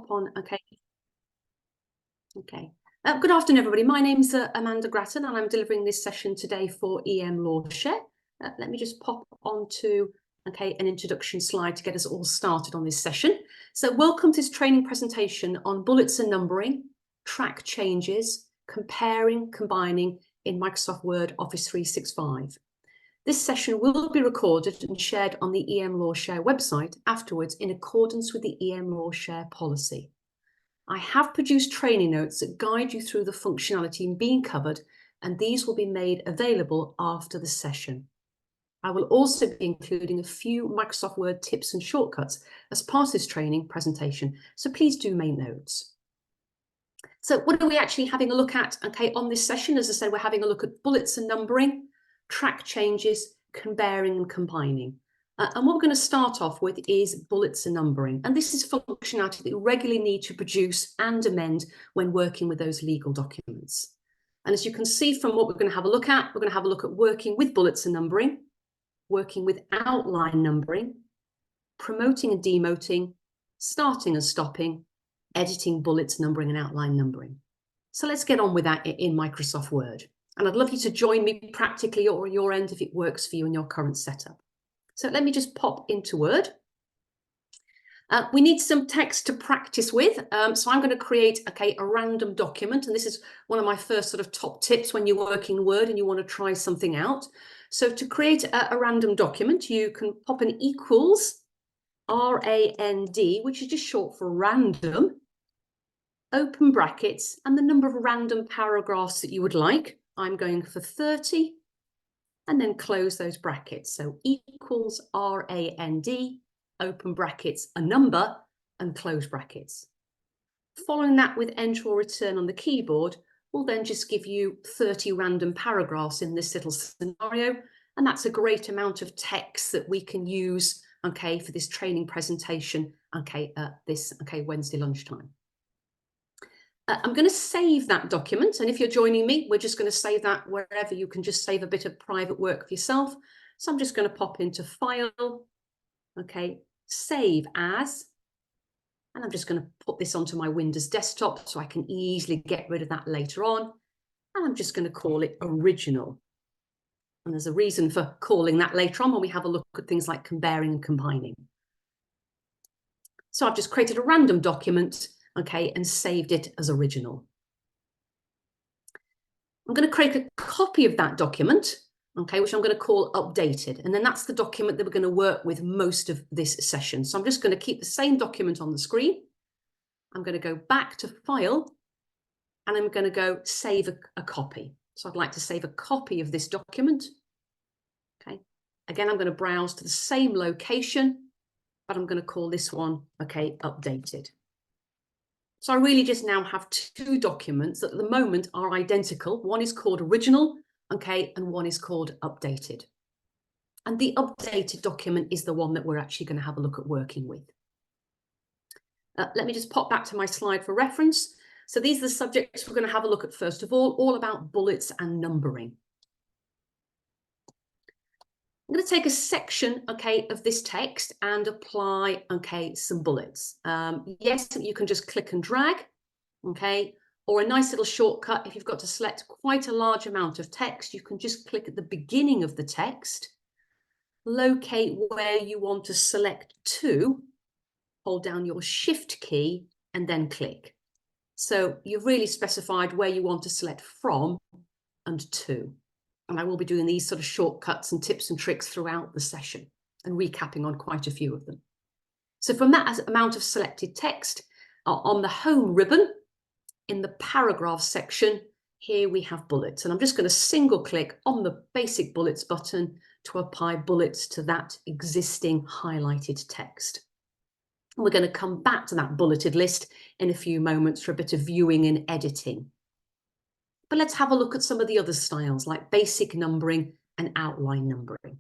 hop on. Okay. Good afternoon, everybody. My name's Amanda Grattan, and I'm delivering this session today for EM Lawshare. Let me just pop onto an introduction slide to get us all started on this session. So welcome to this training presentation on bullets and numbering, track changes, comparing, combining in Microsoft Word Office 365. This session will be recorded and shared on the EM Lawshare website afterwards in accordance with the EM Lawshare policy. I have produced training notes that guide you through the functionality being covered, and these will be made available after the session. I will also be including a few Microsoft Word tips and shortcuts as part of this training presentation, so please do make notes. So what are we actually having a look at on this session? As I said, we're having a look at bullets and numbering, track changes, comparing and combining. And what we're going to start off with is bullets and numbering. And this is functionality that you regularly need to produce and amend when working with those legal documents. And as you can see from what we're going to have a look at, we're going to have a look at working with bullets and numbering, working with outline numbering, promoting and demoting, starting and stopping, editing bullets, numbering and outline numbering. So let's get on with that in Microsoft Word. And I'd love you to join me practically or on your end if it works for you in your current setup. So let me just pop into Word. We need some text to practice with. So I'm going to create a random document. And this is one of my first sort of top tips when you work in Word and you want to try something out. So to create a random document, you can pop an equals, R-A-N-D, which is just short for random, open brackets, and the number of random paragraphs that you would like. I'm going for 30, and then close those brackets. So equals R-A-N-D, open brackets, a number, and close brackets. Following that with enter or return on the keyboard will then just give you 30 random paragraphs in this little scenario. And that's a great amount of text that we can use, for this training presentation, this Wednesday lunchtime. I'm going to save that document. And if you're joining me, we're just going to save that wherever you can just save a bit of private work for yourself. So I'm just going to pop into File, Save As. And I'm just going to put this onto my Windows desktop so I can easily get rid of that later on. And I'm just going to call it Original. And there's a reason for calling that later on when we have a look at things like comparing and combining. So I've just created a random document, and saved it as original. I'm going to create a copy of that document, which I'm going to call updated. And then that's the document that we're going to work with most of this session. So I'm just going to keep the same document on the screen. I'm going to go back to File, and I'm going to go Save a copy. So I'd like to save a copy of this document. Again, I'm going to browse to the same location, but I'm going to call this one, updated. So I really just now have two documents that at the moment are identical. One is called original, and one is called updated. And the updated document is the one that we're actually going to have a look at working with. Let me just pop back to my slide for reference. So these are the subjects we're going to have a look at first of all about bullets and numbering. I'm going to take a section, of this text and apply, some bullets. Yes, you can just click and drag, or a nice little shortcut. If you've got to select quite a large amount of text, you can just click at the beginning of the text, locate where you want to select to, hold down your Shift key, and then click. So you've really specified where you want to select from and to. And I will be doing these sort of shortcuts and tips and tricks throughout the session and recapping on quite a few of them. So from that amount of selected text, on the home ribbon, in the paragraph section, here we have bullets. And I'm just going to single click on the basic bullets button to apply bullets to that existing highlighted text. And we're going to come back to that bulleted list in a few moments for a bit of viewing and editing. But let's have a look at some of the other styles like basic numbering and outline numbering.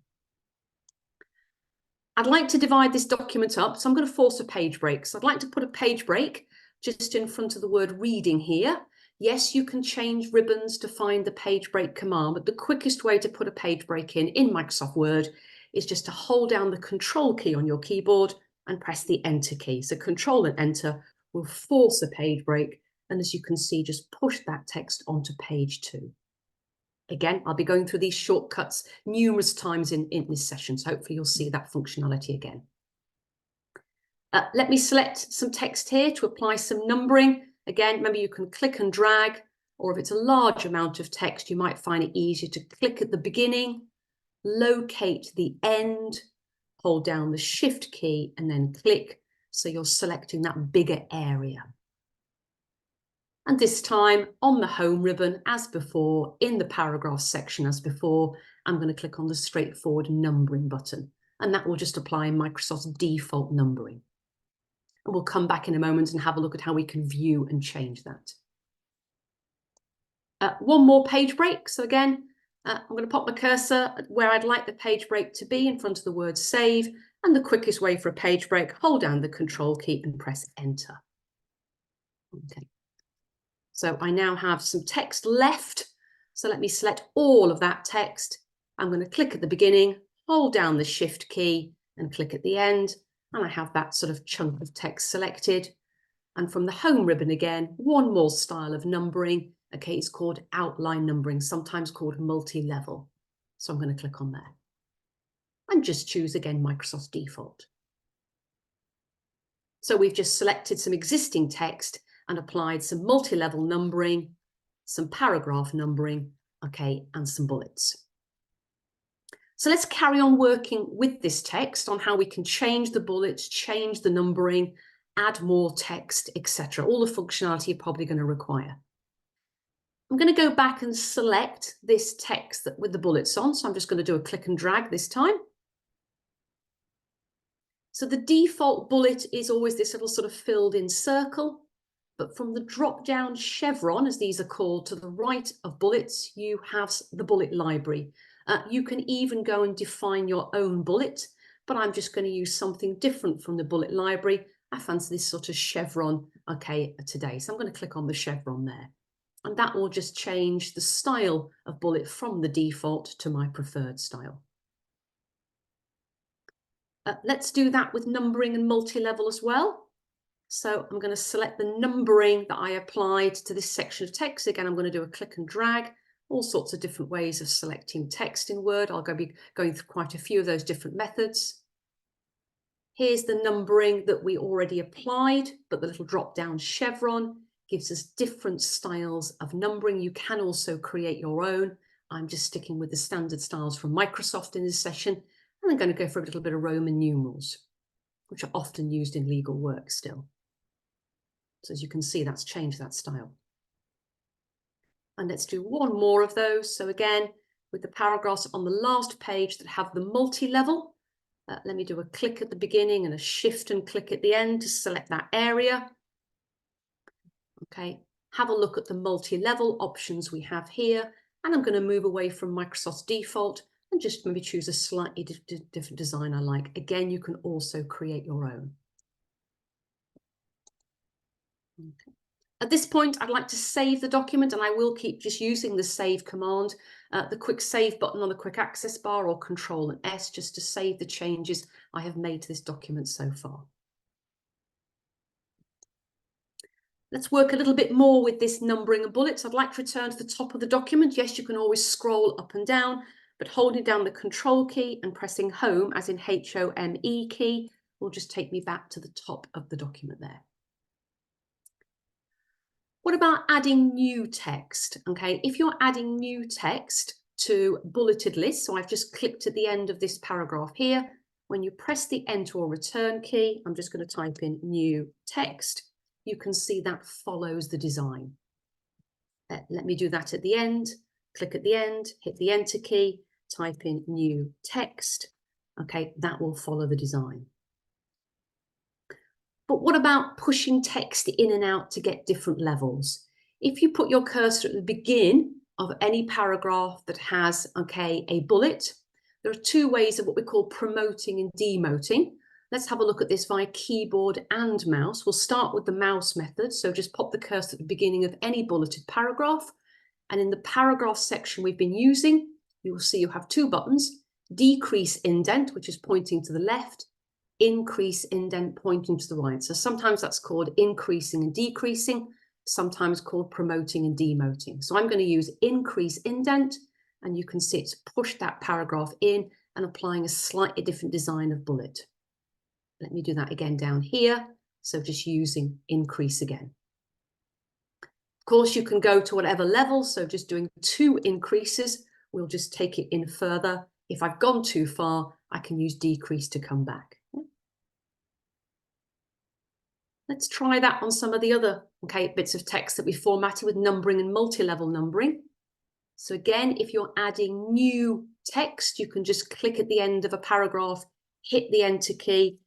I'd like to divide this document up, so I'm going to force a page break. So I'd like to put a page break just in front of the word reading here. Yes, you can change ribbons to find the page break command, but the quickest way to put a page break in Microsoft Word is just to hold down the Control key on your keyboard and press the Enter key. So Control and Enter will force a page break. And as you can see, just push that text onto page 2. Again, I'll be going through these shortcuts numerous times in this session, so hopefully you'll see that functionality again. Let me select some text here to apply some numbering. Again, remember you can click and drag, or if it's a large amount of text, you might find it easier to click at the beginning, locate the end, hold down the Shift key, and then click, so you're selecting that bigger area. And this time on the home ribbon, as before, in the paragraph section as before, I'm going to click on the straightforward numbering button, and that will just apply Microsoft's default numbering. And we'll come back in a moment and have a look at how we can view and change that. One more page break. So again, I'm going to pop my cursor where I'd like the page break to be in front of the word save. And the quickest way for a page break, hold down the Control key and press Enter. Okay. So I now have some text left. So let me select all of that text. I'm going to click at the beginning, hold down the Shift key and click at the end. And I have that sort of chunk of text selected. And from the home ribbon again, one more style of numbering. Okay, it's called outline numbering, sometimes called multi-level. So I'm going to click on there. And just choose again Microsoft's default. So we've just selected some existing text and applied some multi-level numbering, some paragraph numbering, okay, and some bullets. So let's carry on working with this text on how we can change the bullets, change the numbering, add more text, etc. All the functionality you're probably going to require. I'm going to go back and select this text with the bullets on. So I'm just going to do a click and drag this time. So the default bullet is always this little sort of filled in circle. But from the drop-down chevron, as these are called, to the right of bullets, you have the bullet library. You can even go and define your own bullet, but I'm just going to use something different from the bullet library. I fancy this sort of chevron, okay, today. So I'm going to click on the chevron there. And that will just change the style of bullet from the default to my preferred style. Let's do that with numbering and multi-level as well. So I'm going to select the numbering that I applied to this section of text. Again, I'm going to do a click and drag, all sorts of different ways of selecting text in Word. I'll be going through quite a few of those different methods. Here's the numbering that we already applied, but the little drop-down chevron gives us different styles of numbering. You can also create your own. I'm just sticking with the standard styles from Microsoft in this session. And I'm going to go for a little bit of Roman numerals, which are often used in legal work still. So as you can see, that's changed that style. And let's do one more of those. So again, with the paragraphs on the last page that have the multi-level, let me do a click at the beginning and a shift and click at the end to select that area. Okay, have a look at the multi-level options we have here. And I'm going to move away from Microsoft's default and just maybe choose a slightly different design I like. Again, you can also create your own. Okay. At this point, I'd like to save the document, and I will keep just using the save command, the quick save button on the quick access bar, or Control and S, just to save the changes I have made to this document so far. Let's work a little bit more with this numbering and bullets. I'd like to return to the top of the document. Yes, you can always scroll up and down, but holding down the Control key and pressing Home, as in H-O-M-E key, will just take me back to the top of the document there. What about adding new text? Okay, if you're adding new text to bulleted lists, so I've just clicked at the end of this paragraph here. When you press the Enter or Return key, I'm just going to type in new text. You can see that follows the design. Let me do that at the end. Click at the end, hit the Enter key, type in new text. Okay, that will follow the design. But what about pushing text in and out to get different levels? If you put your cursor at the beginning of any paragraph that has, okay, a bullet, there are two ways of what we call promoting and demoting. Let's have a look at this via keyboard and mouse. We'll start with the mouse method. So just pop the cursor at the beginning of any bulleted paragraph. And in the paragraph section we've been using, you will see you have two buttons: decrease indent, which is pointing to the left, increase indent pointing to the right. So sometimes that's called increasing and decreasing, sometimes called promoting and demoting. So I'm going to use increase indent, and you can see it's pushed that paragraph in and applying a slightly different design of bullet. Let me do that again down here. So just using increase again. Of course, you can go to whatever level. So just doing 2 increases, we'll just take it in further. If I've gone too far, I can use decrease to come back. Let's try that on some of the other bits of text that we formatted with numbering and multi-level numbering. So again, if you're adding new text, you can just click at the end of a paragraph, hit the enter key,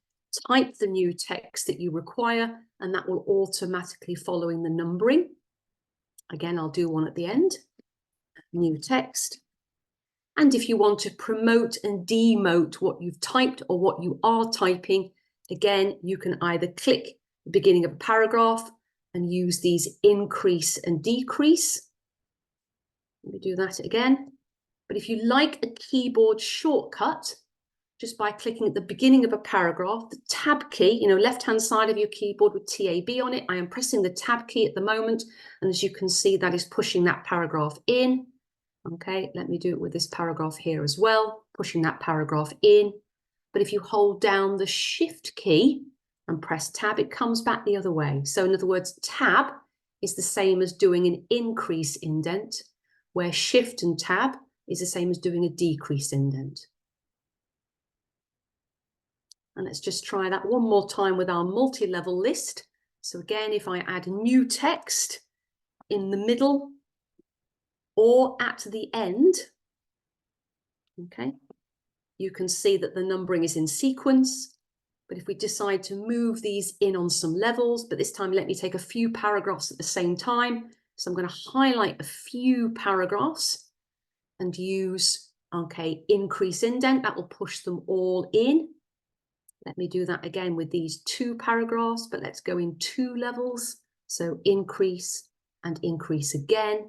type the new text that you require, and that will automatically follow in the numbering. Again, I'll do one at the end, new text. And if you want to promote and demote what you've typed or what you are typing, again, you can either click the beginning of a paragraph and use these increase and decrease. Let me do that again. But if you like a keyboard shortcut, just by clicking at the beginning of a paragraph, the tab key, left-hand side of your keyboard with TAB on it, I am pressing the tab key at the moment. And as you can see, that is pushing that paragraph in. Okay, let me do it with this paragraph here as well, pushing that paragraph in. But if you hold down the shift key and press tab, it comes back the other way. So in other words, tab is the same as doing an increase indent, where shift and tab is the same as doing a decrease indent. And let's just try that one more time with our multi-level list. So again, if I add new text in the middle or at the end, okay, you can see that the numbering is in sequence. But if we decide to move these in on some levels, but this time let me take a few paragraphs at the same time. So I'm going to highlight a few paragraphs and use, increase indent. That will push them all in. Let me do that again with these 2 paragraphs, but let's go in 2 levels. So increase and increase again.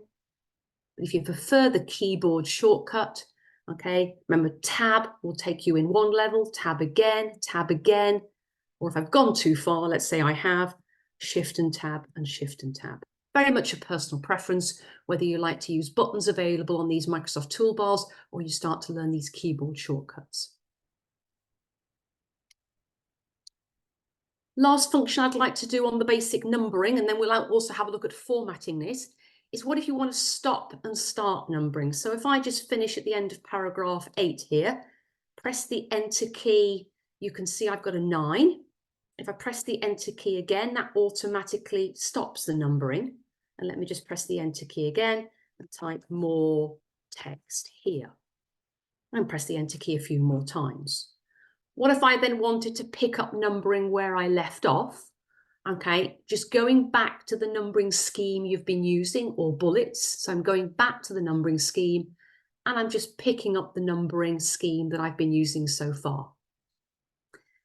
But if you prefer the keyboard shortcut, remember tab will take you in 1 level, tab again, or if I've gone too far, let's say I have, shift and tab and shift and tab. Very much a personal preference, whether you like to use buttons available on these Microsoft toolbars or you start to learn these keyboard shortcuts. Last function I'd like to do on the basic numbering, and then we'll also have a look at formatting this, is what if you want to stop and start numbering? So if I just finish at the end of paragraph 8 here, press the enter key, you can see I've got a 9. If I press the enter key again, that automatically stops the numbering. And let me just press the enter key again and type more text here. And press the enter key a few more times. What if I then wanted to pick up numbering where I left off? Just going back to the numbering scheme you've been using, or bullets. So I'm going back to the numbering scheme and I'm just picking up the numbering scheme that I've been using so far.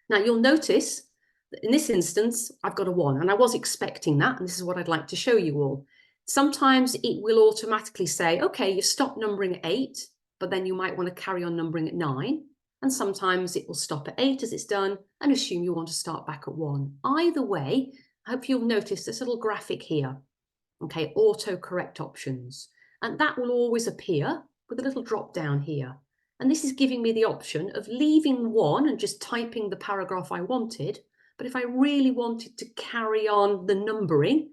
Now you'll notice that in this instance, I've got a 1, and I was expecting that, and this is what I'd like to show you all. Sometimes it will automatically say, okay, you stop numbering at 8, but then you might want to carry on numbering at 9. And sometimes it will stop at 8 as it's done and assume you want to start back at 1. Either way, I hope you'll notice this little graphic here. Auto-correct options. And that will always appear with a little drop down here. And this is giving me the option of leaving 1 and just typing the paragraph I wanted. But if I really wanted to carry on the numbering,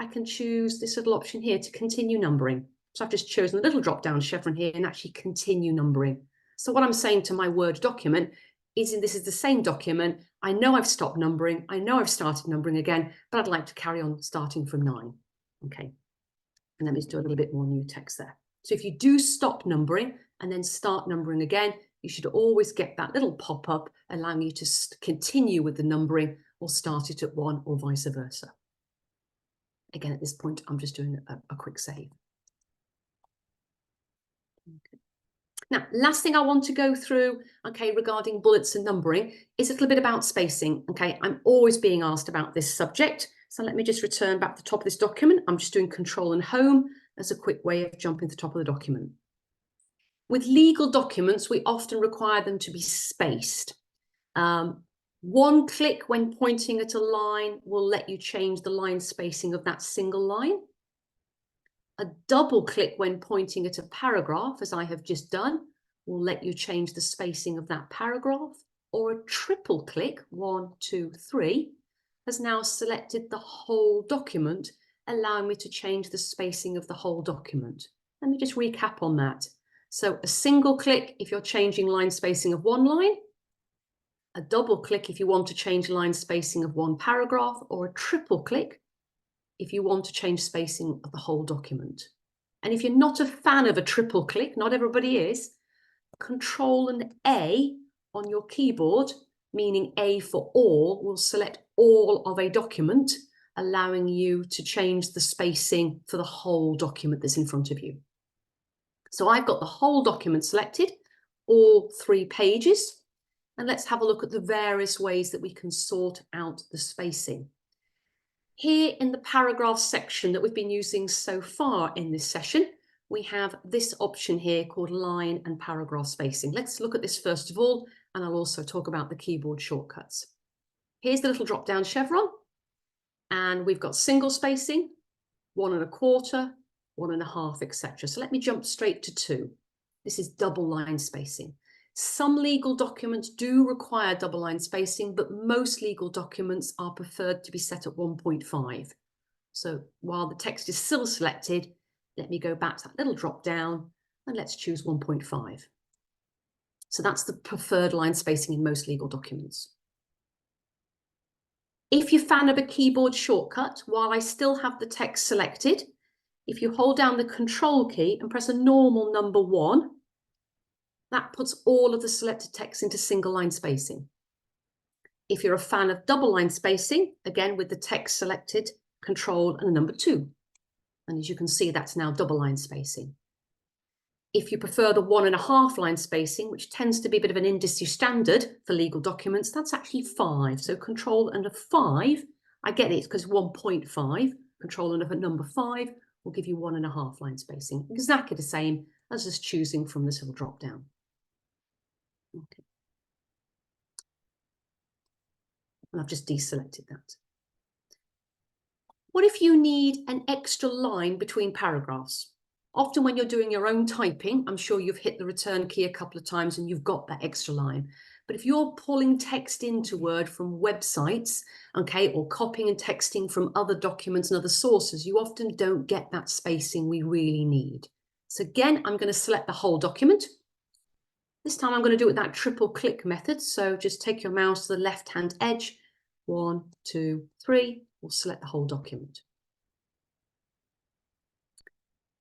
I can choose this little option here to continue numbering. So I've just chosen a little drop down chevron here and actually continue numbering. So what I'm saying to my Word document is this is the same document. I know I've stopped numbering. I know I've started numbering again, but I'd like to carry on starting from 9. Okay. And let me just do a little bit more new text there. So if you do stop numbering and then start numbering again, you should always get that little pop-up allowing you to continue with the numbering or start it at 1 or vice versa. Again, at this point, I'm just doing a quick save. Okay. Now, last thing I want to go through, regarding bullets and numbering is a little bit about spacing. I'm always being asked about this subject. So let me just return back to the top of this document. I'm just doing Control and Home as a quick way of jumping to the top of the document. With legal documents, we often require them to be spaced. One click when pointing at a line will let you change the line spacing of that single line. A double click when pointing at a paragraph, as I have just done, will let you change the spacing of that paragraph. Or a triple click, 1, 2, 3, has now selected the whole document, allowing me to change the spacing of the whole document. Let me just recap on that. So a single click if you're changing line spacing of one line, a double click if you want to change line spacing of one paragraph, or a triple click if you want to change spacing of the whole document. And if you're not a fan of a triple click, not everybody is, Control and A on your keyboard, meaning A for all, will select all of a document, allowing you to change the spacing for the whole document that's in front of you. So I've got the whole document selected, all 3 pages. And let's have a look at the various ways that we can sort out the spacing. Here in the paragraph section that we've been using so far in this session, we have this option here called line and paragraph spacing. Let's look at this first of all, and I'll also talk about the keyboard shortcuts. Here's the little drop-down chevron, and we've got single spacing, 1 1/4, 1 1/2, etc. So let me jump straight to 2. This is double line spacing. Some legal documents do require double line spacing, but most legal documents are preferred to be set at 1.5. So while the text is still selected, let me go back to that little drop down and let's choose 1.5. So that's the preferred line spacing in most legal documents. If you're a fan of a keyboard shortcut, while I still have the text selected, if you hold down the Control key and press a normal number 1, that puts all of the selected text into single line spacing. If you're a fan of double line spacing, again with the text selected, Control and a number 2. And as you can see, that's now double line spacing. If you prefer the 1 1/2 line spacing, which tends to be a bit of an industry standard for legal documents, that's actually 5. So Control and a 5, I get it because 1.5, Control and a number 5 will give you 1 1/2 line spacing. Exactly the same as just choosing from this little drop down. Okay. And I've just deselected that. What if you need an extra line between paragraphs? Often when you're doing your own typing, I'm sure you've hit the return key a couple of times and you've got that extra line. But if you're pulling text into Word from websites, okay, or copying and texting from other documents and other sources, you often don't get that spacing we really need. So again, I'm going to select the whole document. This time I'm going to do it with that triple click method. So just take your mouse to the left-hand edge. 1, 2, 3. We'll select the whole document.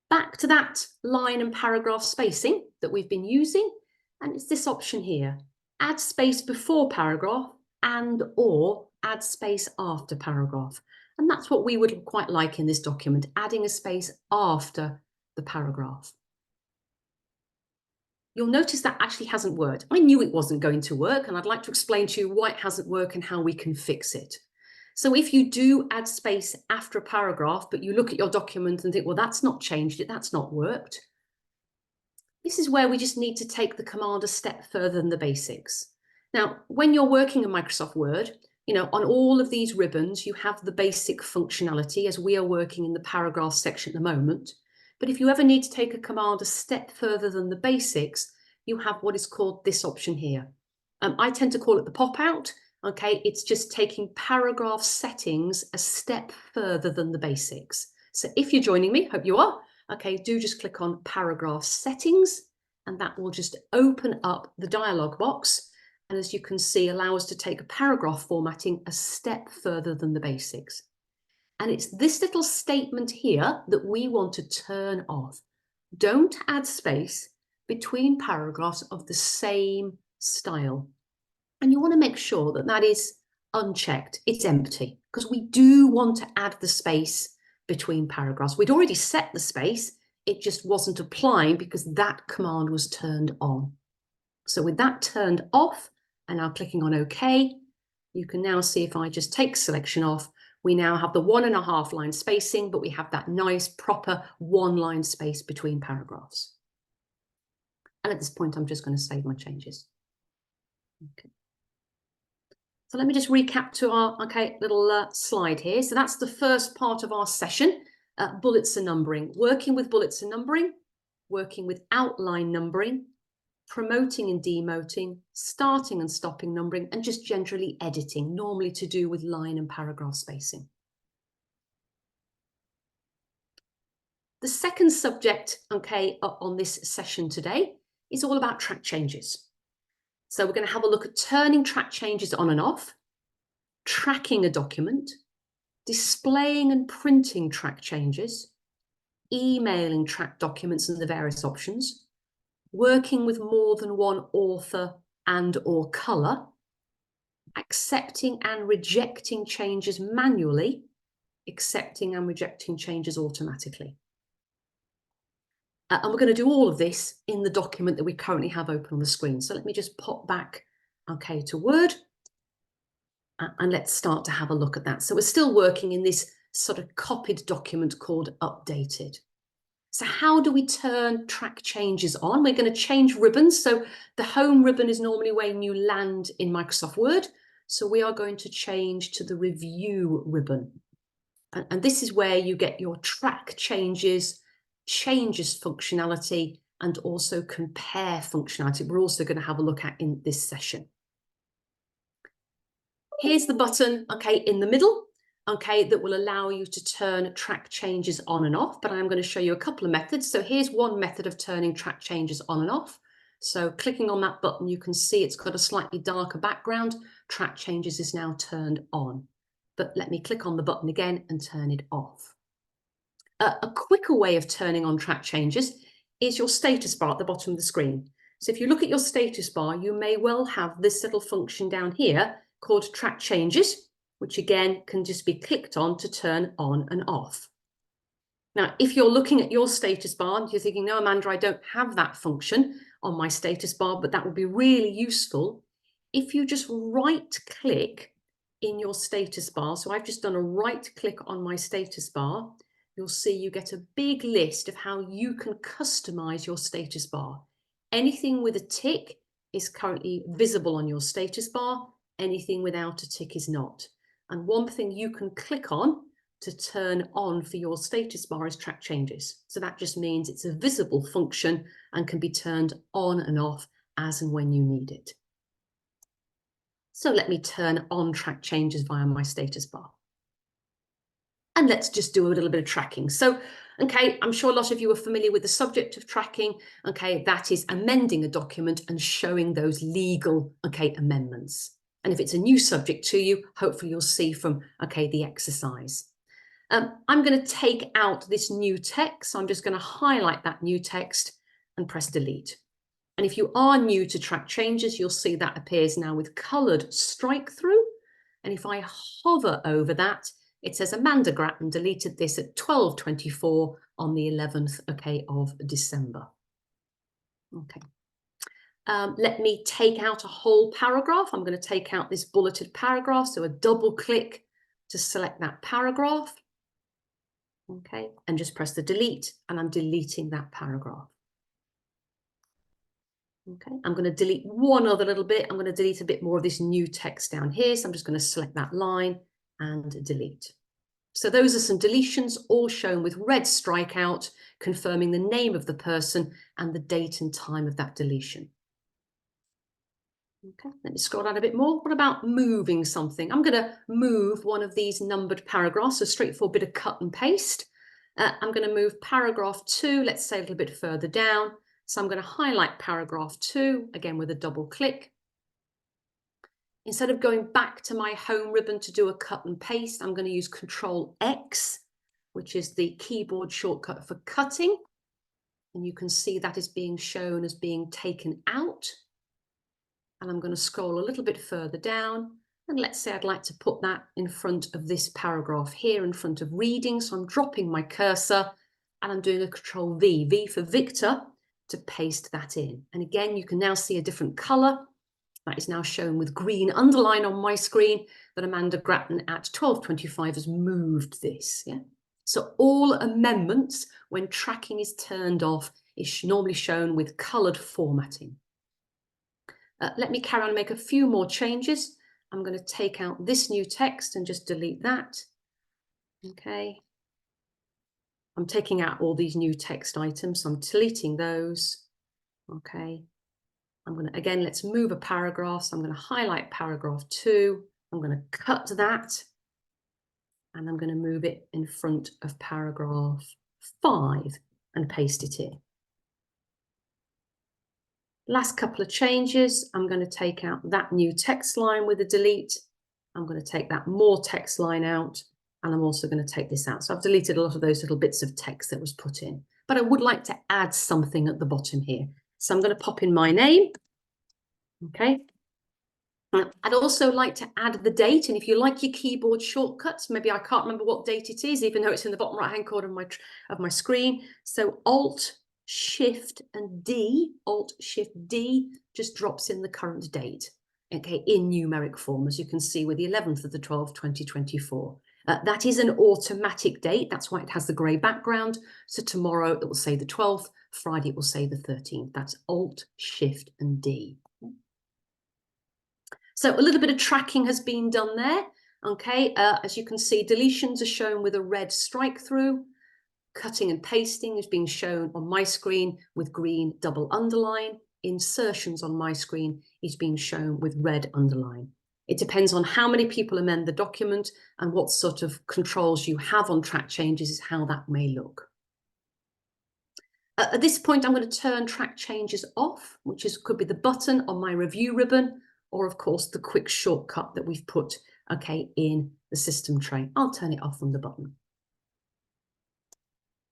Back to that line and paragraph spacing that we've been using. And it's this option here. Add space before paragraph and or add space after paragraph. And that's what we would quite like in this document, adding a space after the paragraph. You'll notice that actually hasn't worked. I knew it wasn't going to work, and I'd like to explain to you why it hasn't worked and how we can fix it. So if you do add space after a paragraph, but you look at your document and think, well, that's not changed it, that's not worked. This is where we just need to take the command a step further than the basics. Now, when you're working in Microsoft Word, you know, on all of these ribbons, you have the basic functionality as we are working in the paragraph section at the moment. But if you ever need to take a command a step further than the basics, you have what is called this option here. I tend to call it the pop-out. Okay, it's just taking paragraph settings a step further than the basics. So if you're joining me, hope you are, okay, do just click on paragraph settings and that will just open up the dialog box. And as you can see, allow us to take a paragraph formatting a step further than the basics. And it's this little statement here that we want to turn off. Don't add space between paragraphs of the same style. And you want to make sure that that is unchecked, it's empty, because we do want to add the space between paragraphs. We'd already set the space, it just wasn't applying because that command was turned on. So with that turned off and now clicking on OK, you can now see if I just take selection off, we now have the 1 1/2 line spacing, but we have that nice proper 1 line space between paragraphs. And at this point, I'm just going to save my changes. Okay. So let me just recap to our little slide here. So that's the first part of our session, bullets and numbering, working with bullets and numbering, working with outline numbering, promoting and demoting, starting and stopping numbering, and just generally editing, normally to do with line and paragraph spacing. The second subject, on this session today is all about track changes. So we're going to have a look at turning track changes on and off, tracking a document, displaying and printing track changes, emailing track documents and the various options, working with more than one author and or colour, accepting and rejecting changes manually, accepting and rejecting changes automatically. And we're going to do all of this in the document that we currently have open on the screen. So let me just pop back, to Word, and let's start to have a look at that. So we're still working in this sort of copied document called Updated. So how do we turn track changes on? We're going to change ribbons. So the home ribbon is normally when you land in Microsoft Word. So we are going to change to the review ribbon. And this is where you get your track changes functionality, and also compare functionality. We're also going to have a look at in this session. Here's the button, in the middle, that will allow you to turn track changes on and off, but I'm going to show you a couple of methods. So here's one method of turning track changes on and off. So clicking on that button, you can see it's got a slightly darker background. Track changes is now turned on. But let me click on the button again and turn it off. A quicker way of turning on track changes is your status bar at the bottom of the screen. So if you look at your status bar, you may well have this little function down here called track changes, which again can just be clicked on to turn on and off. Now, if you're looking at your status bar and you're thinking, no, Amanda, I don't have that function on my status bar, but that would be really useful if you just right click in your status bar. So I've just done a right click on my status bar. You'll see you get a big list of how you can customize your status bar. Anything with a tick is currently visible on your status bar. Anything without a tick is not. And one thing you can click on to turn on for your status bar is track changes. So that just means it's a visible function and can be turned on and off as and when you need it. So let me turn on track changes via my status bar. And let's just do a little bit of tracking. So, I'm sure a lot of you are familiar with the subject of tracking. That is amending a document and showing those legal, amendments. And if it's a new subject to you, hopefully you'll see from, the exercise. I'm going to take out this new text. So I'm just going to highlight that new text and press delete. And if you are new to track changes, you'll see that appears now with coloured strike through. And if I hover over that, it says Amanda Grattan deleted this at 12:24 on the 11th, of December. Let me take out a whole paragraph. I'm going to take out this bulleted paragraph. So a double click to select that paragraph. And just press the delete, and I'm deleting that paragraph. I'm going to delete one other little bit. I'm going to delete a bit more of this new text down here. So I'm just going to select that line and delete. So those are some deletions, all shown with red strikeout, confirming the name of the person and the date and time of that deletion. Let me scroll down a bit more. What about moving something? I'm going to move one of these numbered paragraphs, a straightforward bit of cut and paste. I'm going to move paragraph 2, let's say a little bit further down. So I'm going to highlight paragraph 2, again with a double click. Instead of going back to my home ribbon to do a cut and paste, I'm going to use Control X, which is the keyboard shortcut for cutting. And you can see that is being shown as being taken out. And I'm going to scroll a little bit further down. And let's say I'd like to put that in front of this paragraph here in front of reading. So I'm dropping my cursor and I'm doing a Control V, V for Victor, to paste that in. And again, you can now see a different color. That is now shown with green underline on my screen that Amanda Grattan at 12:25 has moved this. So all amendments when tracking is turned off is normally shown with colored formatting. Let me carry on and make a few more changes. I'm going to take out this new text and just delete that. Okay. I'm taking out all these new text items, so I'm deleting those. Okay. I'm going to, again, let's move a paragraph. So I'm going to highlight paragraph 2. I'm going to cut that. And I'm going to move it in front of paragraph 5 and paste it in. Last couple of changes, I'm going to take out that new text line with a delete. I'm going to take that more text line out, and I'm also going to take this out. So I've deleted a lot of those little bits of text that was put in, but I would like to add something at the bottom here. So I'm going to pop in my name. Okay. I'd also like to add the date, and if you like your keyboard shortcuts, maybe I can't remember what date it is, even though it's in the bottom right-hand corner of my screen. So Alt, Shift, and D, Alt, Shift, D, just drops in the current date, okay, in numeric form, as you can see with the 11th of the 12th, 2024. That is an automatic date. That's why it has the grey background. So tomorrow it will say the 12th, Friday it will say the 13th. That's Alt, Shift, and D. So a little bit of tracking has been done there. Okay, as you can see, deletions are shown with a red strike through. Cutting and pasting is being shown on my screen with green double underline. Insertions on my screen is being shown with red underline. It depends on how many people amend the document and what sort of controls you have on track changes is how that may look. At this point, I'm going to turn track changes off, which could be the button on my review ribbon, or of course the quick shortcut that we've put, okay, in the system tray. I'll turn it off from the button.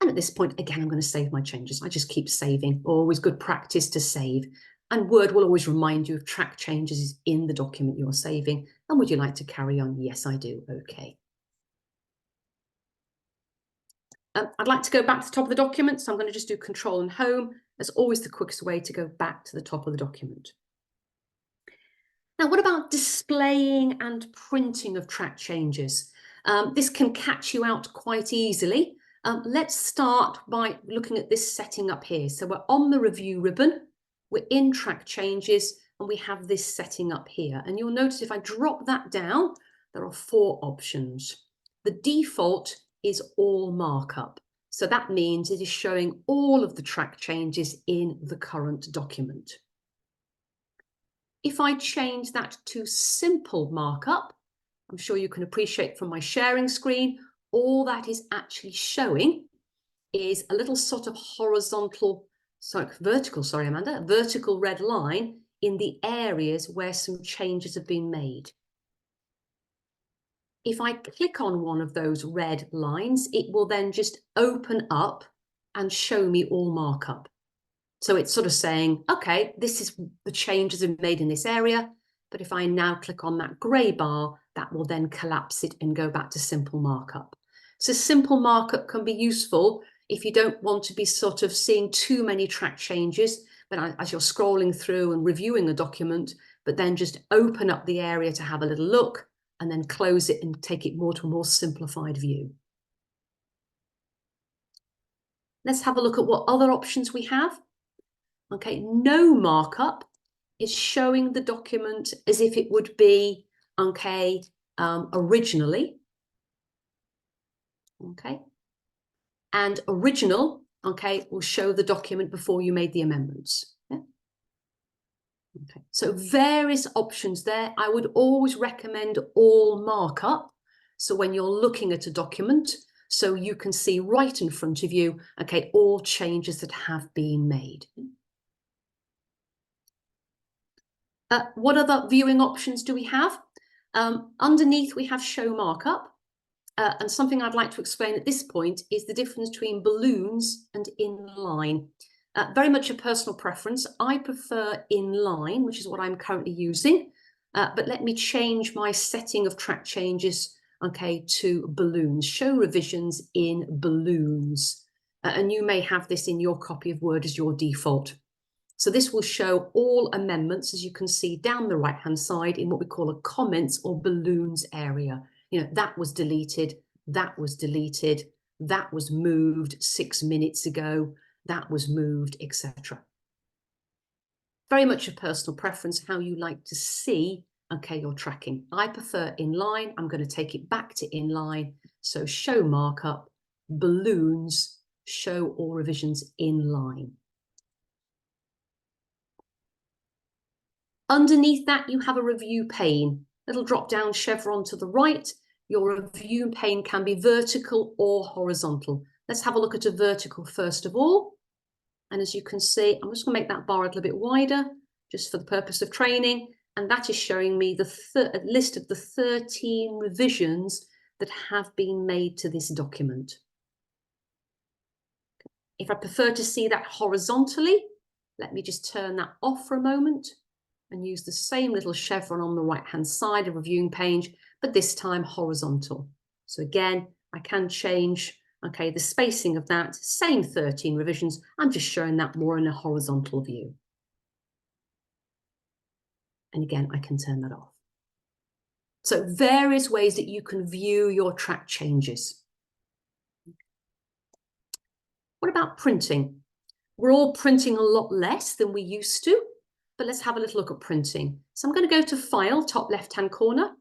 And at this point, again, I'm going to save my changes. I just keep saving. Always good practice to save. And Word will always remind you of track changes in the document you're saving. And would you like to carry on? Yes, I do. Okay. I'd like to go back to the top of the document, so I'm going to just do Control and Home. That's always the quickest way to go back to the top of the document. Now, what about displaying and printing of track changes? This can catch you out quite easily. Let's start by looking at this setting up here. So we're on the review ribbon, we're in track changes, and we have this setting up here. And you'll notice if I drop that down, there are 4 options. The default is all markup. So that means it is showing all of the track changes in the current document. If I change that to simple markup, I'm sure you can appreciate from my sharing screen, all that is actually showing is a little sort of vertical red line in the areas where some changes have been made. If I click on one of those red lines, it will then just open up and show me all markup. So it's sort of saying, okay, this is the changes I've made in this area. But if I now click on that grey bar, that will then collapse it and go back to simple markup. So simple markup can be useful if you don't want to be sort of seeing too many track changes, but as you're scrolling through and reviewing a document, but then just open up the area to have a little look and then close it and take it more to a more simplified view. Let's have a look at what other options we have. Okay, no markup is showing the document as if it would be, okay, originally. Okay. And original, okay, will show the document before you made the amendments. Yeah? Okay. So various options there. I would always recommend all markup. So when you're looking at a document, so you can see right in front of you, okay, all changes that have been made. What other viewing options do we have? Underneath, we have show markup. And something I'd like to explain at this point is the difference between balloons and inline. Very much a personal preference. I prefer inline, which is what I'm currently using. But let me change my setting of track changes, okay, to balloons. Show revisions in balloons. And you may have this in your copy of Word as your default. So this will show all amendments, as you can see down the right-hand side in what we call a comments or balloons area. You know, that was deleted, that was deleted, that was moved 6 minutes ago, that was moved, etc. Very much a personal preference, how you like to see okay, your tracking. I prefer inline. I'm going to take it back to inline. So show markup, balloons, show all revisions inline. Underneath that, you have a review pane. Little drop down chevron to the right. Your review pane can be vertical or horizontal. Let's have a look at a vertical first of all. And as you can see, I'm just going to make that bar a little bit wider, just for the purpose of training. And that is showing me the list of the 13 revisions that have been made to this document. If I prefer to see that horizontally, let me just turn that off for a moment and use the same little chevron on the right-hand side of reviewing page, but this time horizontal. So again, I can change, okay, the spacing of that, same 13 revisions. I'm just showing that more in a horizontal view. And again, I can turn that off. So various ways that you can view your track changes. What about printing? We're all printing a lot less than we used to, but let's have a little look at printing. So I'm going to go to File, top left-hand corner.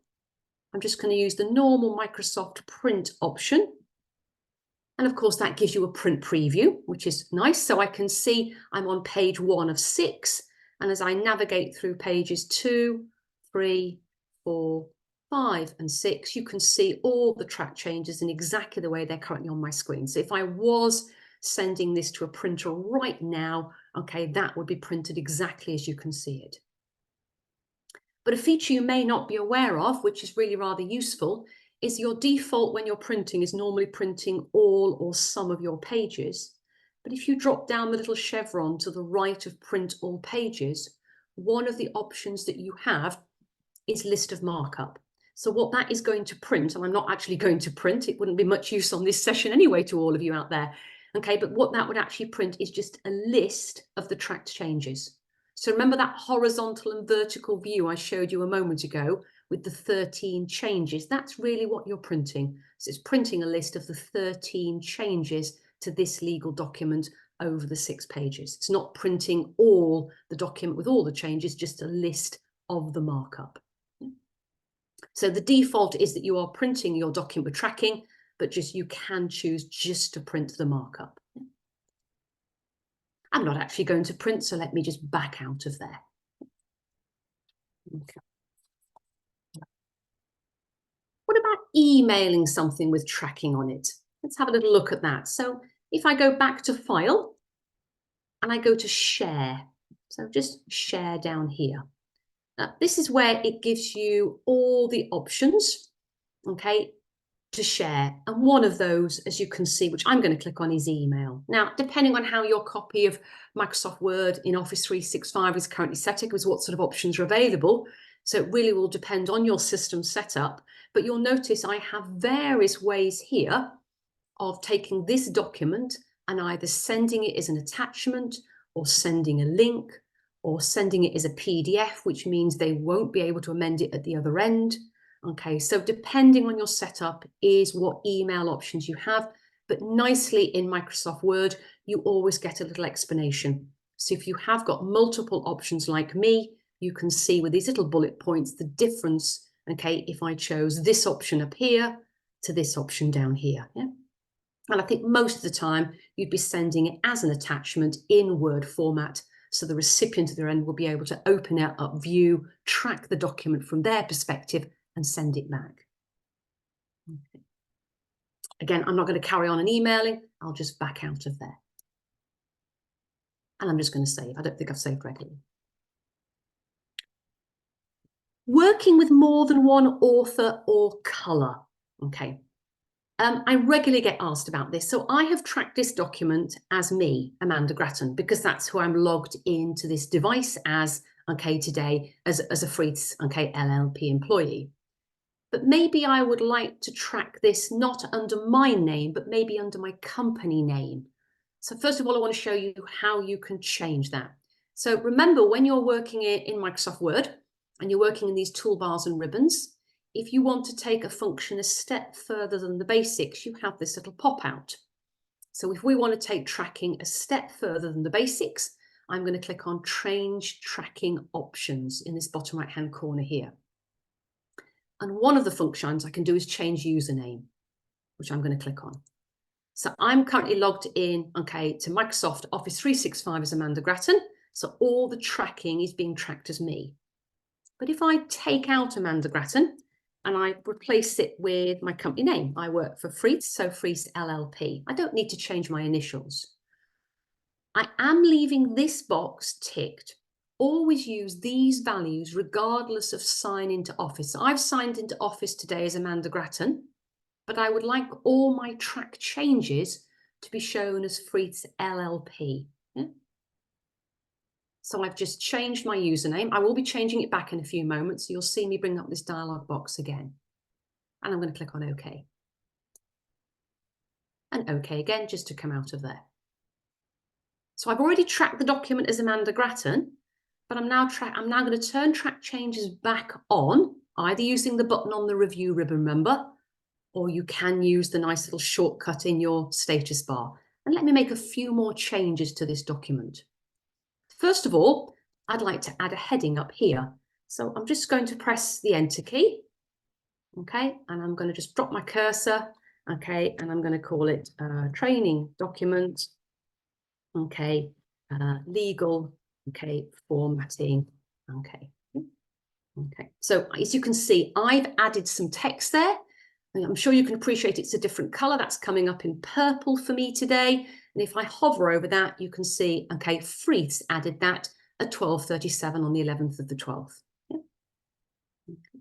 I'm just going to use the normal Microsoft Print option. And of course, that gives you a print preview, which is nice. So I can see I'm on page 1 of 6. And as I navigate through pages 2, 3, 4, 5, and 6, you can see all the track changes in exactly the way they're currently on my screen. So if I was sending this to a printer right now, okay, that would be printed exactly as you can see it. But a feature you may not be aware of, which is really rather useful, is your default when you're printing is normally printing all or some of your pages. But if you drop down the little chevron to the right of print all pages, one of the options that you have is list of markup. So what that is going to print, and I'm not actually going to print, it wouldn't be much use on this session anyway to all of you out there. Okay, but what that would actually print is just a list of the tracked changes. So remember that horizontal and vertical view I showed you a moment ago with the 13 changes? That's really what you're printing. So it's printing a list of the 13 changes to this legal document over the 6 pages. It's not printing all the document with all the changes, just a list of the markup. So the default is that you are printing your document with tracking, but just you can choose just to print the markup. I'm not actually going to print, so let me just back out of there. Okay. What about emailing something with tracking on it? Let's have a little look at that. So if I go back to File and I go to Share, so just Share down here. Now, this is where it gives you all the options, okay, to share. And one of those, as you can see, which I'm going to click on, is email. Now, depending on how your copy of Microsoft Word in Office 365 is currently set up, is what sort of options are available. So it really will depend on your system setup. But you'll notice I have various ways here of taking this document and either sending it as an attachment or sending a link or sending it as a PDF, which means they won't be able to amend it at the other end. Okay, so depending on your setup is what email options you have, but nicely in Microsoft Word, you always get a little explanation. So if you have got multiple options like me, you can see with these little bullet points the difference, okay, if I chose this option up here to this option down here. Yeah? And I think most of the time you'd be sending it as an attachment in Word format, so the recipient at their end will be able to open it up, view, track the document from their perspective and send it back. Okay. Again, I'm not going to carry on and emailing. I'll just back out of there. And I'm just going to save. I don't think I've saved regularly. Working with more than one author or colour. Okay. I regularly get asked about this. So I have tracked this document as me, Amanda Grattan, because that's who I'm logged into this device as, okay, today as a Freeds, okay, LLP employee. But maybe I would like to track this not under my name, but maybe under my company name. So first of all, I want to show you how you can change that. So remember, when you're working in Microsoft Word and you're working in these toolbars and ribbons, if you want to take a function a step further than the basics, you have this little pop out. So if we want to take tracking a step further than the basics, I'm going to click on Change Tracking Options in this bottom right-hand corner here. And one of the functions I can do is change username, which I'm going to click on. So I'm currently logged in, okay, to Microsoft Office 365 as Amanda Grattan. So all the tracking is being tracked as me. But if I take out Amanda Grattan and I replace it with my company name, I work for Freeth, so Freeth LLP. I don't need to change my initials. I am leaving this box ticked. Always use these values regardless of sign into Office. So I've signed into Office today as Amanda Grattan, but I would like all my track changes to be shown as Freeth LLP. Yeah? So I've just changed my username. I will be changing it back in a few moments. So you'll see me bring up this dialog box again. And I'm going to click on OK. And OK again, just to come out of there. So I've already tracked the document as Amanda Grattan, but I'm now going to turn track changes back on, either using the button on the review ribbon, remember, or you can use the nice little shortcut in your status bar. And let me make a few more changes to this document. First of all, I'd like to add a heading up here. So I'm just going to press the Enter key. Okay, and I'm going to just drop my cursor. Okay, and I'm going to call it training document. Okay, legal. Okay, formatting. Okay. Okay, so as you can see, I've added some text there. I'm sure you can appreciate it's a different color. That's coming up in purple for me today. And if I hover over that, you can see, okay, Freeth's added that at 12:37 on the 11th of the 12th. Yeah. Okay.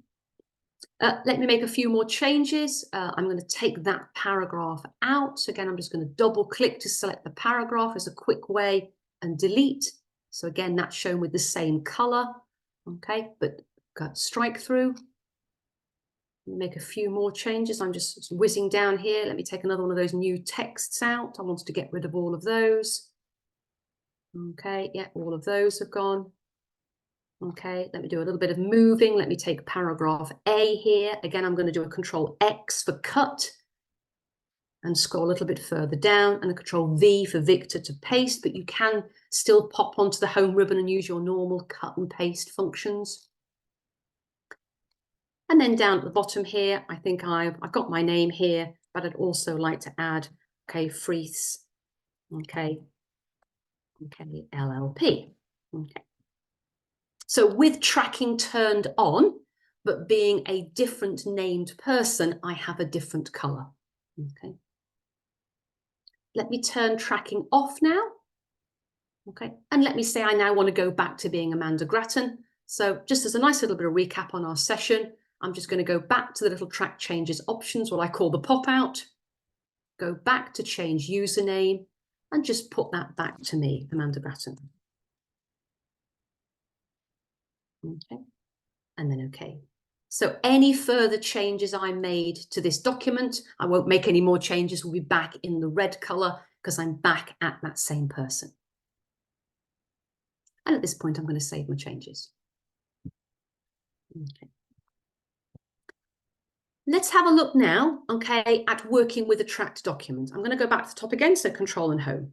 Let me make a few more changes. I'm going to take that paragraph out. So again, I'm just going to double click to select the paragraph as a quick way and delete. So again, that's shown with the same color. Okay, but got strike through. Make a few more changes. I'm just whizzing down here. Let me take another one of those new texts out. I wanted to get rid of all of those. Okay, yeah, all of those have gone. Okay, let me do a little bit of moving. Let me take paragraph A here. Again, I'm going to do a Control X for cut and scroll a little bit further down, and a Control V for Victor to paste, but you can still pop onto the home ribbon and use your normal cut and paste functions. And then down at the bottom here, I think I've got my name here, but I'd also like to add, okay, Freeth's, okay, LLP. Okay. So with tracking turned on, but being a different named person, I have a different color. Okay. Let me turn tracking off now. Okay. And let me say I now want to go back to being Amanda Grattan. So just as a nice little bit of recap on our session, I'm just going to go back to the little track changes options, what I call the pop out, go back to change username, and just put that back to me, Amanda Grattan. Okay, and then okay. So any further changes I made to this document, I won't make any more changes, will be back in the red color because I'm back at that same person. And at this point, I'm going to save my changes. Okay. Let's have a look now, okay, at working with a tracked document. I'm going to go back to the top again, so Control and Home.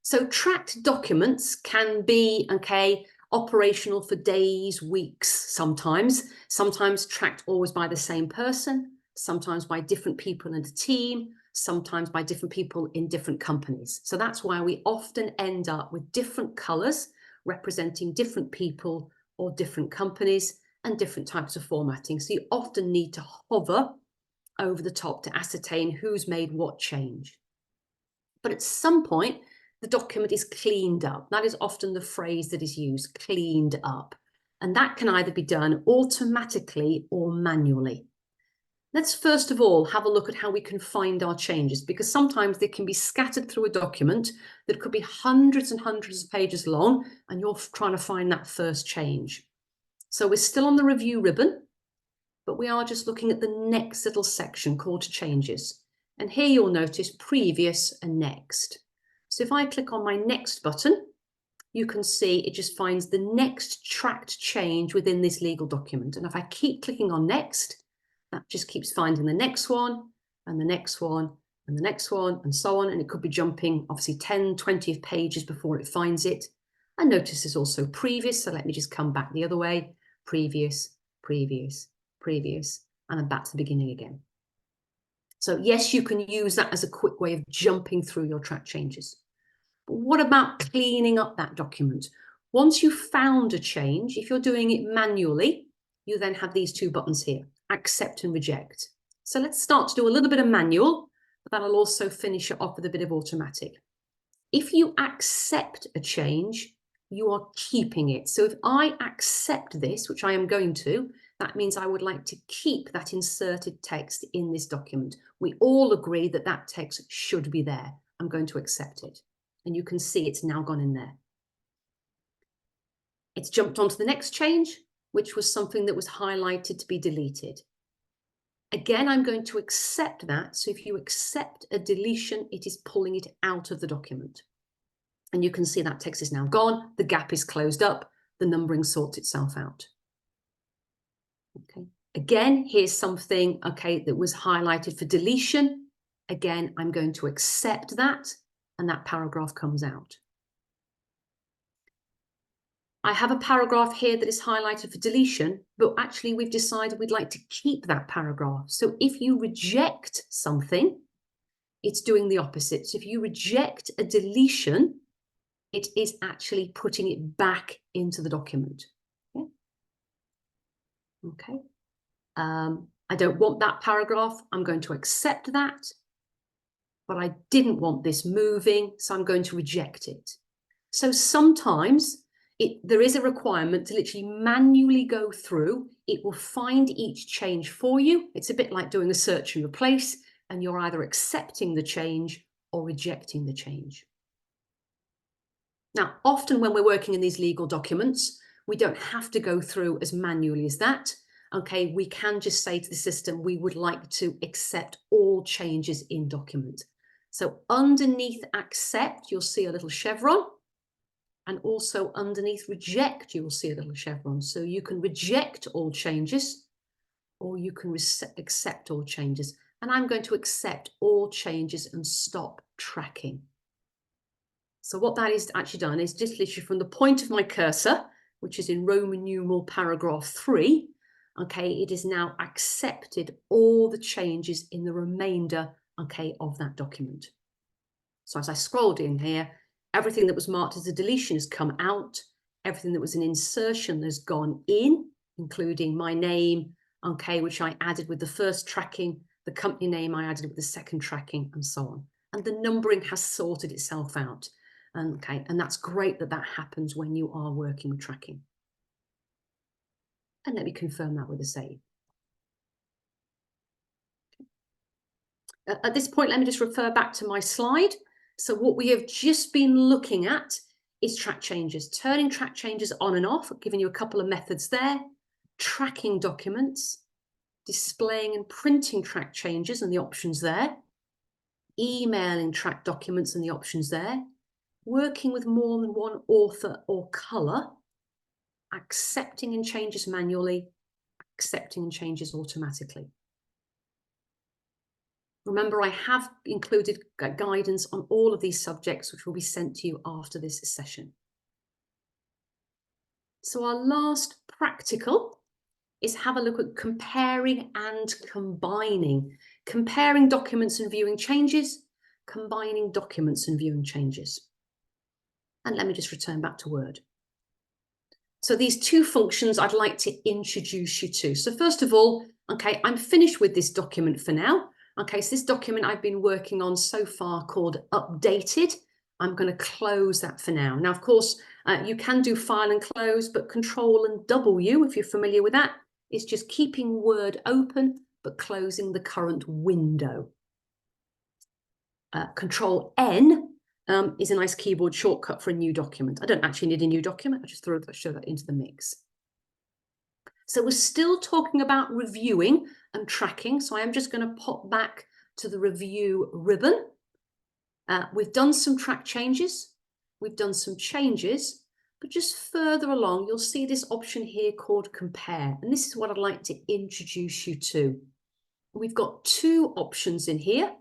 So tracked documents can be, okay, operational for days, weeks, sometimes tracked always by the same person, sometimes by different people in a team, sometimes by different people in different companies. So that's why we often end up with different colors representing different people or different companies and different types of formatting. So you often need to hover over the top to ascertain who's made what change. But at some point, the document is cleaned up. That is often the phrase that is used, cleaned up. And that can either be done automatically or manually. Let's first of all have a look at how we can find our changes, because sometimes they can be scattered through a document that could be hundreds and hundreds of pages long, and you're trying to find that first change. So we're still on the review ribbon, but we are just looking at the next little section called changes. And here you'll notice previous and next. So if I click on my next button, you can see it just finds the next tracked change within this legal document. And if I keep clicking on next, that just keeps finding the next one and the next one and the next one and so on. And it could be jumping obviously 10, 20 pages before it finds it. And notice there's also previous. So let me just come back the other way. Previous, previous, previous, and then back to the beginning again. So yes, you can use that as a quick way of jumping through your track changes. But what about cleaning up that document? Once you've found a change, if you're doing it manually, you then have these two buttons here, accept and reject. So let's start to do a little bit of manual, but that'll also finish it off with a bit of automatic. If you accept a change, you are keeping it. So if I accept this, which I am going to, that means I would like to keep that inserted text in this document. We all agree that that text should be there. I'm going to accept it. And you can see it's now gone in there. It's jumped onto the next change, which was something that was highlighted to be deleted. Again, I'm going to accept that. So if you accept a deletion, it is pulling it out of the document. And you can see that text is now gone. The gap is closed up. The numbering sorts itself out. Okay. Again, here's something, okay, that was highlighted for deletion. Again, I'm going to accept that, and that paragraph comes out. I have a paragraph here that is highlighted for deletion, but actually we've decided we'd like to keep that paragraph. So if you reject something, it's doing the opposite. So if you reject a deletion, it is actually putting it back into the document. Okay. I don't want that paragraph. I'm going to accept that, but I didn't want this moving, so I'm going to reject it. So sometimes there is a requirement to literally manually go through. It will find each change for you. It's a bit like doing a search and replace, and you're either accepting the change or rejecting the change. Now, often when we're working in these legal documents, we don't have to go through as manually as that. Okay, we can just say to the system, we would like to accept all changes in document. So underneath accept, you'll see a little chevron. And also underneath reject, you will see a little chevron. So you can reject all changes, or you can accept all changes. And I'm going to accept all changes and stop tracking. So what that is actually done is just literally from the point of my cursor, which is in Roman numeral paragraph 3, okay, it is now accepted all the changes in the remainder, okay, of that document. So as I scrolled in here, everything that was marked as a deletion has come out. Everything that was an insertion has gone in, including my name, okay, which I added with the first tracking, the company name I added with the second tracking, and so on. And the numbering has sorted itself out. Okay, and that's great that that happens when you are working with tracking. And let me confirm that with a save. At this point, let me just refer back to my slide. So what we have just been looking at is track changes, turning track changes on and off. I've given you a couple of methods there, tracking documents, displaying and printing track changes and the options there, emailing track documents and the options there, working with more than one author or colour, accepting and changes manually, accepting and changes automatically. Remember, I have included guidance on all of these subjects, which will be sent to you after this session. So our last practical is have a look at comparing and combining. Comparing documents and viewing changes, combining documents and viewing changes. And let me just return back to Word. So these two functions I'd like to introduce you to. So first of all, okay, I'm finished with this document for now. Okay, so this document I've been working on so far called updated. I'm going to close that for now. Now, of course, you can do file and close, but Control and W, if you're familiar with that, is just keeping Word open, but closing the current window. Control N is a nice keyboard shortcut for a new document. I don't actually need a new document. I just show that into the mix. So we're still talking about reviewing and tracking. So I am just going to pop back to the review ribbon. We've done some track changes. We've done some changes, but just further along, you'll see this option here called compare. And this is what I'd like to introduce you to. We've got two options in here.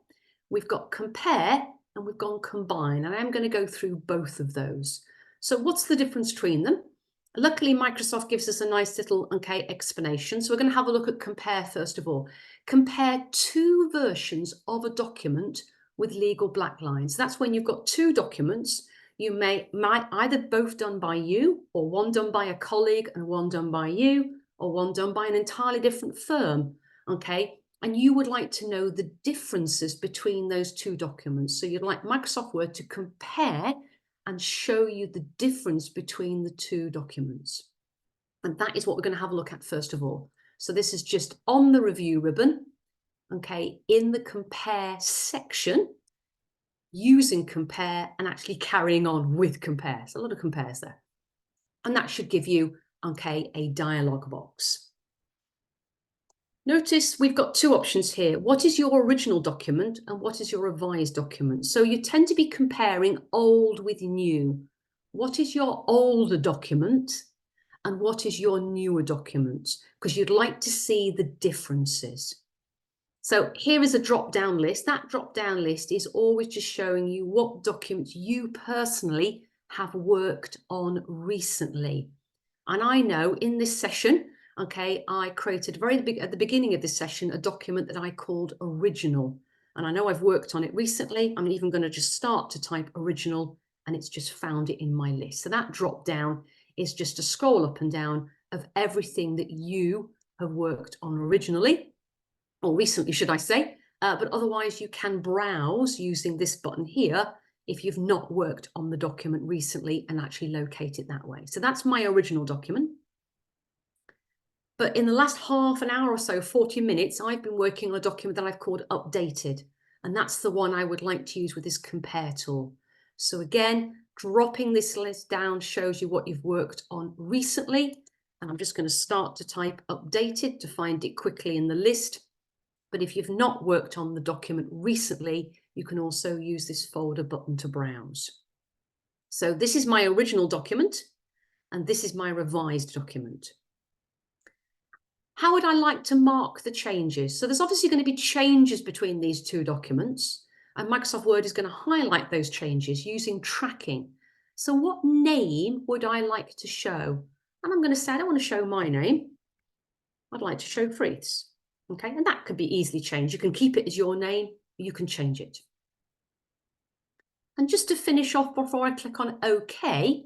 We've got compare and we've gone combine. And I'm going to go through both of those. So what's the difference between them? Luckily, Microsoft gives us a nice little, explanation. So we're going to have a look at compare first of all. Compare two versions of a document with legal black lines. That's when you've got two documents. You might either both done by you, or one done by a colleague and one done by you, or one done by an entirely different firm, And you would like to know the differences between those two documents. So you'd like Microsoft Word to compare and show you the difference between the two documents. And that is what we're going to have a look at first of all. So this is just on the review ribbon, in the compare section, using compare and actually carrying on with compare. So a lot of compares there. And that should give you, a dialog box. Notice we've got two options here. What is your original document and what is your revised document? So you tend to be comparing old with new. What is your older document and what is your newer document? Because you'd like to see the differences. So here is a drop-down list. That drop-down list is always just showing you what documents you personally have worked on recently. And I know in this session, I created at the beginning of this session, a document that I called original. And I know I've worked on it recently. I'm even going to just start to type original and it's just found it in my list. So that drop down is just a scroll up and down of everything that you have worked on originally, or recently, should I say. But otherwise you can browse using this button here if you've not worked on the document recently and actually locate it that way. So that's my original document. But in the last half an hour or so, 40 minutes, I've been working on a document that I've called updated. And that's the one I would like to use with this compare tool. So again, dropping this list down shows you what you've worked on recently. And I'm just going to start to type updated to find it quickly in the list. But if you've not worked on the document recently, you can also use this folder button to browse. So this is my original document, and this is my revised document. How would I like to mark the changes? So there's obviously going to be changes between these two documents, and Microsoft Word is going to highlight those changes using tracking. So what name would I like to show? And I'm going to say, I don't want to show my name. I'd like to show Freeth's. And that could be easily changed. You can keep it as your name, you can change it. And just to finish off before I click on OK,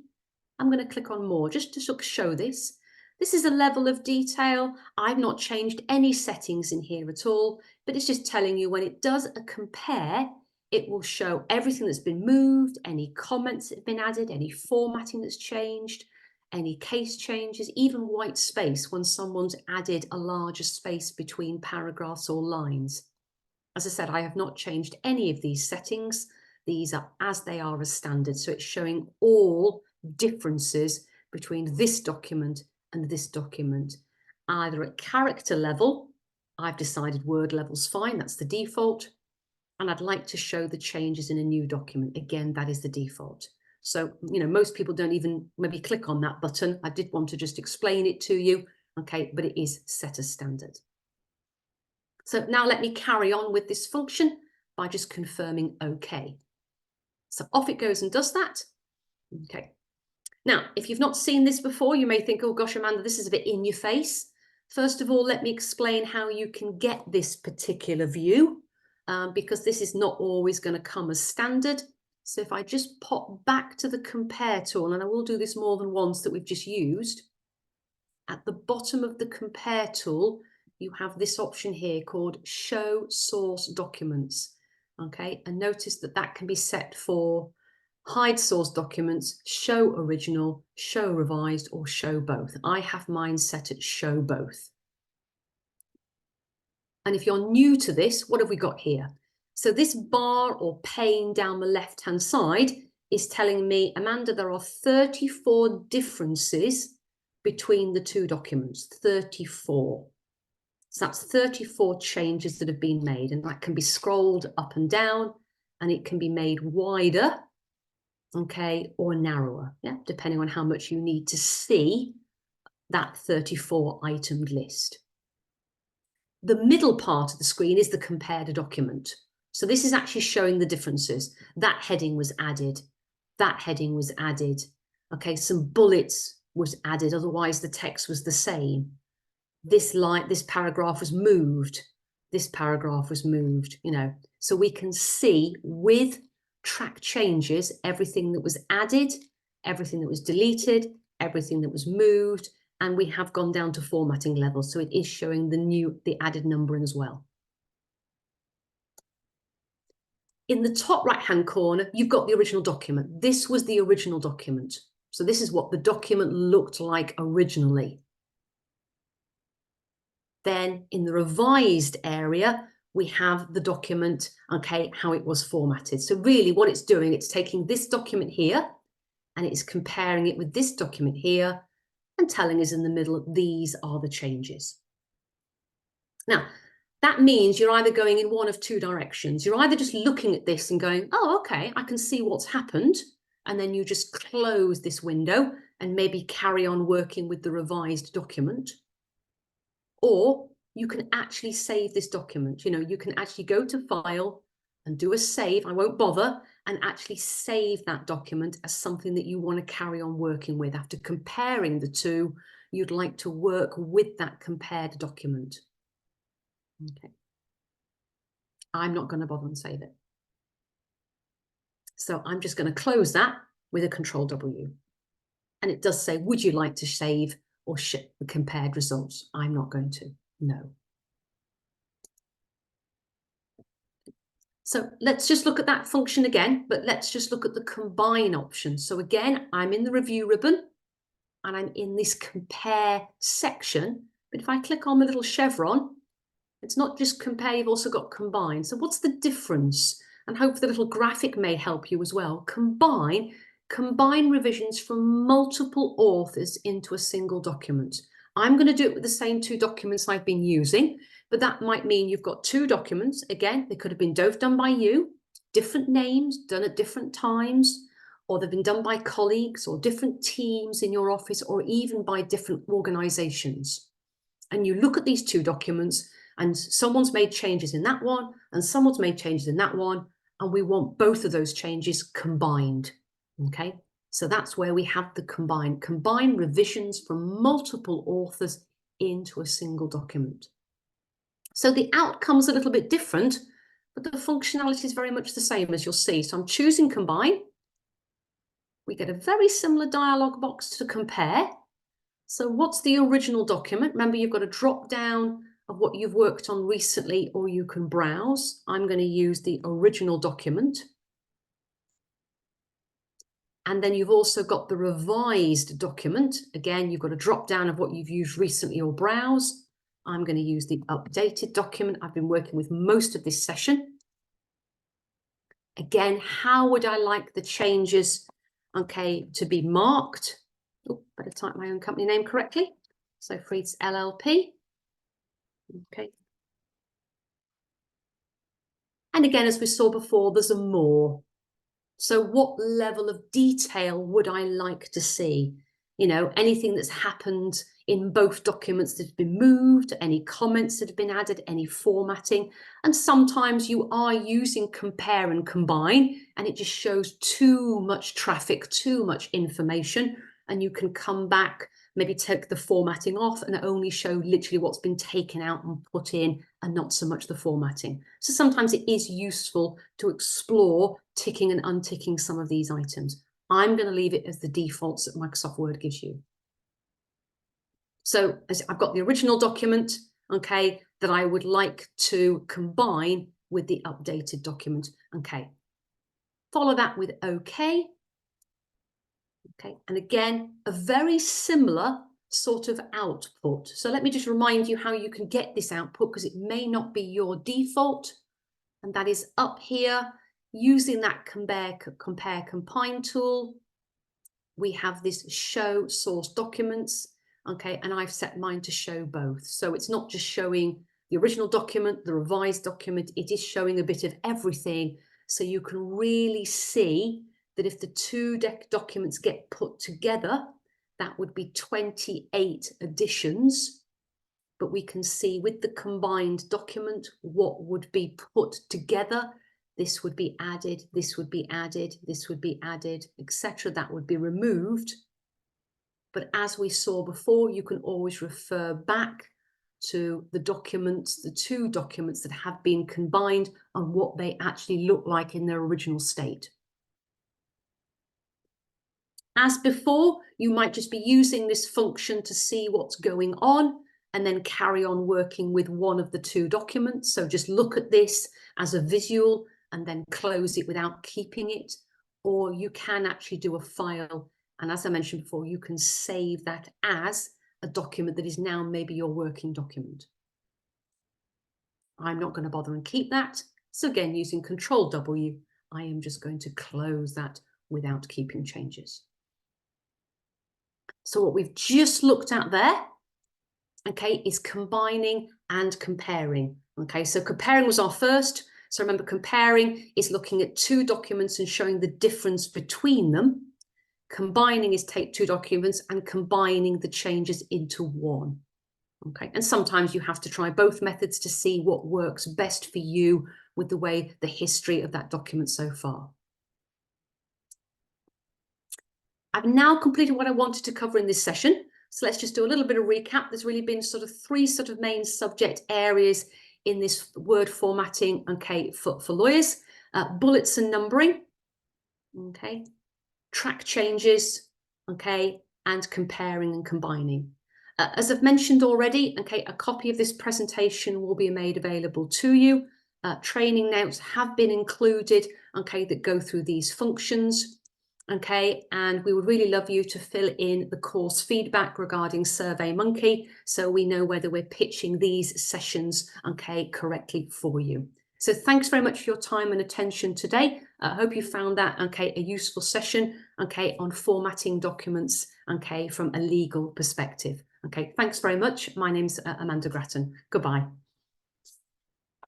I'm going to click on more just to sort of show this. This is a level of detail. I've not changed any settings in here at all, but it's just telling you when it does a compare, it will show everything that's been moved, any comments that have been added, any formatting that's changed, any case changes, even white space when someone's added a larger space between paragraphs or lines. As I said, I have not changed any of these settings. These are as they are as standard. So it's showing all differences between this document and this document, either at character level. I've decided word level's fine, that's the default. And I'd like to show the changes in a new document. Again, that is the default. So, most people don't even maybe click on that button. I did want to just explain it to you, but it is set as standard. So now let me carry on with this function by just confirming OK. So off it goes and does that. Now, if you've not seen this before, you may think, oh gosh, Amanda, this is a bit in your face. First of all, let me explain how you can get this particular view, because this is not always going to come as standard. So if I just pop back to the compare tool, and I will do this more than once that we've just used, at the bottom of the compare tool, you have this option here called show source documents. And notice that that can be set for hide source documents, show original, show revised, or show both. I have mine set at show both. And if you're new to this, what have we got here? So this bar or pane down the left-hand side is telling me, Amanda, there are 34 differences between the two documents, 34. So that's 34 changes that have been made, and that can be scrolled up and down, and it can be made wider, or narrower, depending on how much you need to see that 34 itemed list. The middle part of the screen is the compared document. So this is actually showing the differences. That heading was added. That heading was added. Some bullets was added, otherwise the text was the same. This paragraph was moved. This paragraph was moved, you know. So we can see with track changes, everything that was added, everything that was deleted, everything that was moved, and we have gone down to formatting levels. So it is showing the added numbering as well. In the top right-hand corner, you've got the original document. This was the original document. So this is what the document looked like originally. Then in the revised area, we have the document, okay, how it was formatted. So really what it's doing, it's taking this document here and it's comparing it with this document here and telling us in the middle, these are the changes. Now, that means you're either going in one of two directions. You're either just looking at this and going, oh, okay, I can see what's happened. And then you just close this window and maybe carry on working with the revised document. Or you can actually save this document. You know, you can actually go to File and do a save. I won't bother, and actually save that document as something that you want to carry on working with. After comparing the two, you'd like to work with that compared document. Okay. I'm not going to bother and save it. So I'm just going to close that with a Control W. And it does say, would you like to save or ship the compared results? I'm not going to, no. So let's just look at that function again, but let's just look at the combine option. So again, I'm in the review ribbon and I'm in this compare section. But if I click on the little chevron, it's not just compare, you've also got combine. So what's the difference? And hope the little graphic may help you as well. Combine revisions from multiple authors into a single document. I'm going to do it with the same two documents I've been using, but that might mean you've got two documents. Again, they could have been done by you, different names, done at different times, or they've been done by colleagues or different teams in your office, or even by different organizations. And you look at these two documents and someone's made changes in that one and someone's made changes in that one, and we want both of those changes combined. Okay, so that's where we have the combine revisions from multiple authors into a single document. So the outcome's a little bit different, but the functionality is very much the same, as you'll see. So I'm choosing combine. We get a very similar dialog box to compare. So what's the original document? Remember, you've got a drop down of what you've worked on recently, or you can browse. I'm going to use the original document. And then you've also got the revised document. Again, you've got a drop down of what you've used recently or browse. I'm going to use the updated document. I've been working with most of this session. Again, how would I like the changes, okay, to be marked? Oh, better type my own company name correctly. So Frieds LLP. Okay. And again, as we saw before, there's a more. So what level of detail would I like to see? You know, anything that's happened in both documents that have been moved, any comments that have been added, any formatting. And sometimes you are using compare and combine, and it just shows too much traffic, too much information, and you can come back, maybe take the formatting off and only show literally what's been taken out and put in, and not so much the formatting. So sometimes it is useful to explore ticking and unticking some of these items. I'm going to leave it as the defaults that Microsoft Word gives you. So as I've got the original document, okay, that I would like to combine with the updated document. Okay, follow that with OK. Okay, and again, a very similar sort of output. So let me just remind you how you can get this output, because it may not be your default. And that is up here, using that compare combine tool. We have this show source documents. Okay, and I've set mine to show both. So it's not just showing the original document, the revised document, it is showing a bit of everything. So you can really see that if the two documents get put together, that would be 28 editions. But we can see with the combined document what would be put together. This would be added, this would be added, this would be added, etc. That would be removed. But as we saw before, you can always refer back to the documents, the two documents that have been combined, and what they actually look like in their original state. As before, you might just be using this function to see what's going on and then carry on working with one of the two documents. So just look at this as a visual and then close it without keeping it. Or you can actually do a file. And as I mentioned before, you can save that as a document that is now maybe your working document. I'm not going to bother and keep that. So again, using Control W, I am just going to close that without keeping changes. So what we've just looked at there, okay, is combining and comparing. Okay, so comparing was our first. So remember, comparing is looking at two documents and showing the difference between them. Combining is take two documents and combining the changes into one. Okay, and sometimes you have to try both methods to see what works best for you with the history of that document so far. I've now completed what I wanted to cover in this session. So let's just do a little bit of recap. There's really been three main subject areas in this word formatting, okay, for lawyers. Bullets and numbering, okay, track changes, okay, and comparing and combining. As I've mentioned already, okay, a copy of this presentation will be made available to you. Training notes have been included, okay, that go through these functions. Okay, and we would really love you to fill in the course feedback regarding SurveyMonkey so we know whether we're pitching these sessions, okay, correctly for you. So thanks very much for your time and attention today. I hope you found that, okay, a useful session, okay, on formatting documents, okay, from a legal perspective. Okay, thanks very much. My name's Amanda Grattan. Goodbye.